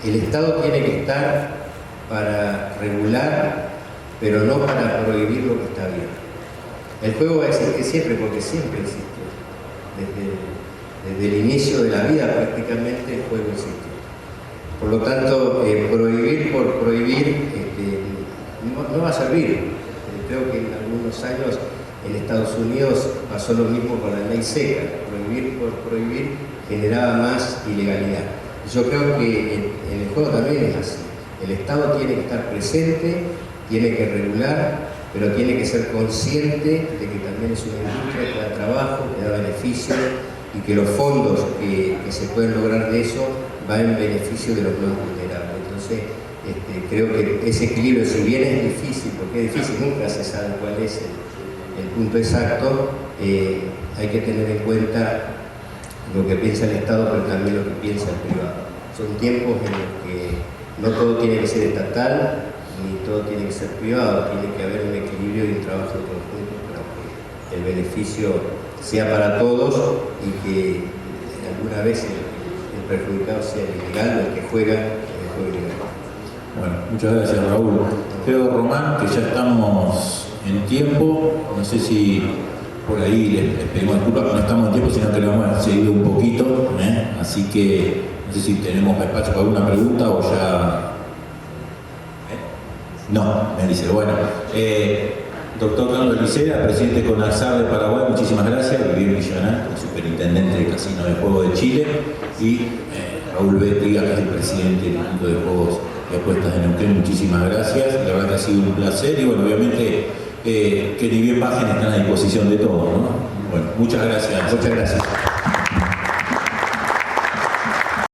El Estado tiene que estar para regular, pero no para prohibir lo que está bien. El juego va a existir siempre, porque siempre existió. Desde el inicio de la vida prácticamente el juego existió. Por lo tanto, prohibir por prohibir no va a servir. Creo que en algunos años en Estados Unidos pasó lo mismo con la ley seca. Prohibir por prohibir generaba más ilegalidad. Yo creo que en el juego también es así. El Estado tiene que estar presente, tiene que regular, pero tiene que ser consciente de que también es una industria que da trabajo, que da beneficio y que los fondos que se pueden lograr de eso van en beneficio de los más vulnerables. Entonces, creo que ese equilibrio, si bien es difícil, porque es difícil, nunca se sabe cuál es el punto exacto, hay que tener en cuenta lo que piensa el Estado, pero también lo que piensa el privado. Son tiempos en los que no todo tiene que ser estatal, ni todo tiene que ser privado, tiene que haber un equilibrio y un trabajo en conjunto para que el beneficio sea para todos y que alguna vez el perjudicado sea el ilegal o el que juega ilegal. Bueno, muchas gracias, Raúl. Creo, Román, que ya estamos en tiempo. No sé si por ahí les pedimos disculpas, no estamos en tiempo, sino que lo hemos seguido un poquito, así que no sé si tenemos espacio para alguna pregunta o ya... No, me dice, bueno. Doctor Carlos Licera, presidente de CONARSAR de Paraguay, muchísimas gracias. Vivir Millonario, superintendente del Casino de Juego de Chile, y Raúl Bétriga, que es el presidente del Instituto de Juegos y Apuestas de Neuquén, muchísimas gracias. La verdad que ha sido un placer y bueno, obviamente que ni bien bajen están a disposición de todos, ¿no? Bueno, muchas gracias. Muchas gracias.